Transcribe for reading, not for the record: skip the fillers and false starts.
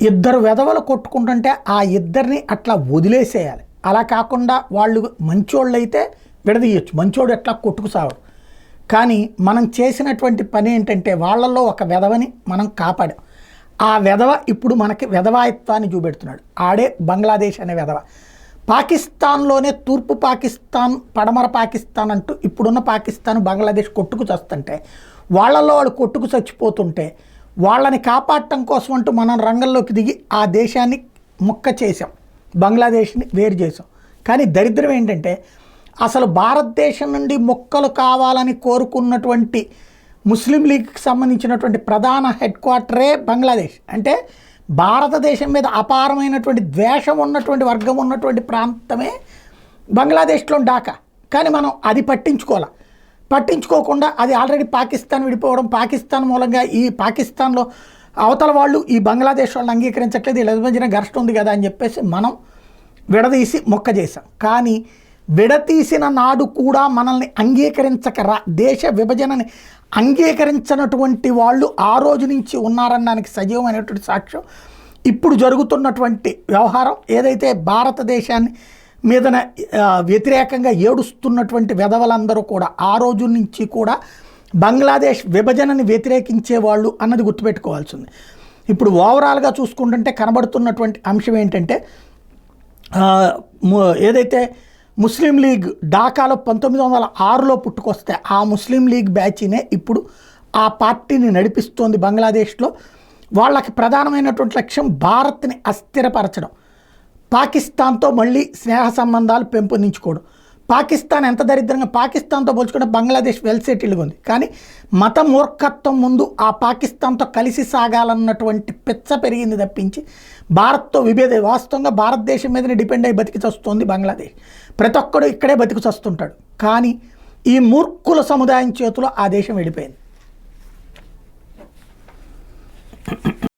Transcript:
ఇద్దరు వెధవలు కొట్టుకుంటుంటే ఆ ఇద్దరిని అట్లా వదిలేసేయాలి. అలా కాకుండా వాళ్ళు మంచోళ్ళు అయితే విడదీయచ్చు, మంచోడు ఎట్లా కొట్టుకు సావడు. కానీ మనం చేసినటువంటి పని ఏంటంటే వాళ్ళల్లో ఒక వెధవని మనం కాపాడాం. ఆ వెధవ ఇప్పుడు మనకి వెధవాయిత్వాన్ని చూపెడుతున్నాడు. ఆడే బంగ్లాదేశ్ అనే వెధవ. పాకిస్తాన్లోనే తూర్పు పాకిస్తాన్, పడమర పాకిస్తాన్ అంటూ ఇప్పుడున్న పాకిస్తాన్, బంగ్లాదేశ్ కొట్టుకు చస్తుంటే, వాళ్ళల్లో వాళ్ళు కొట్టుకు చచ్చిపోతుంటే వాళ్ళని కాపాడటం కోసం అంటూ మనం రంగంలోకి దిగి ఆ దేశాన్ని ముక్క చేసాం, బంగ్లాదేశ్ని వేరు చేసాం. కానీ దరిద్రం ఏంటంటే అసలు భారతదేశం నుండి మొక్కలు కావాలని కోరుకున్నటువంటి ముస్లిం లీగ్కి సంబంధించినటువంటి ప్రధాన హెడ్ క్వార్టరే బంగ్లాదేశ్. అంటే భారతదేశం మీద అపారమైనటువంటి ద్వేషం ఉన్నటువంటి వర్గం ఉన్నటువంటి ప్రాంతమే బంగ్లాదేశ్లో ఢాకా. కానీ మనం అది పట్టించుకోకుండా అది ఆల్రెడీ పాకిస్తాన్ విడిపోవడం, పాకిస్తాన్ మూలంగా ఈ పాకిస్తాన్లో అవతల వాళ్ళు ఈ బంగ్లాదేశ్ వాళ్ళు అంగీకరించట్లేదు, వీళ్ళ మధ్యన ఘర్షణ ఉంది కదా అని చెప్పేసి మనం విడదీసి మొక్క చేసాం. కానీ విడతీసిన నాడు కూడా మనల్ని దేశ విభజనని అంగీకరించినటువంటి వాళ్ళు ఆ రోజు నుంచి ఉన్నారనడానికి సజీవమైనటువంటి సాక్ష్యం ఇప్పుడు జరుగుతున్నటువంటి వ్యవహారం. ఏదైతే భారతదేశాన్ని మీదన వ్యతిరేకంగా ఏడుస్తున్నటువంటి వెధవలందరూ కూడా ఆ రోజు నుంచి కూడా బంగ్లాదేశ్ విభజనని వ్యతిరేకించే వాళ్ళు అన్నది గుర్తుపెట్టుకోవాల్సింది. ఇప్పుడు ఓవరాల్గా చూసుకుంటుంటే కనబడుతున్నటువంటి అంశం ఏంటంటే, ఏదైతే ముస్లిం లీగ్ ఢాకాలో 1906లో పుట్టుకొస్తే ఆ ముస్లిం లీగ్ బ్యాచ్నే ఇప్పుడు ఆ పార్టీని నడిపిస్తోంది బంగ్లాదేశ్లో. వాళ్ళకి ప్రధానమైనటువంటి లక్ష్యం భారత్ని అస్థిరపరచడం, పాకిస్తాన్తో మళ్ళీ స్నేహ సంబంధాలు పెంపొందించుకోవడం. పాకిస్తాన్ ఎంత దరిద్రంగా, పాకిస్తాన్తో పోల్చుకుంటే బంగ్లాదేశ్ వెల్ సెటిల్గా ఉంది. కానీ మత మూర్ఖత్వం ముందు ఆ పాకిస్తాన్తో కలిసి సాగాలన్నటువంటి పిచ్చ పెరిగింది తప్పించి భారత్తో వాస్తవంగా భారతదేశం మీదనే డిపెండ్ అయ్యి బతికి చస్తుంది బంగ్లాదేశ్. ప్రతి ఒక్కడు ఇక్కడే బతికి చస్తుంటాడు. కానీ ఈ మూర్ఖుల సముదాయం చేతిలో ఆ దేశం వెళ్ళిపోయింది.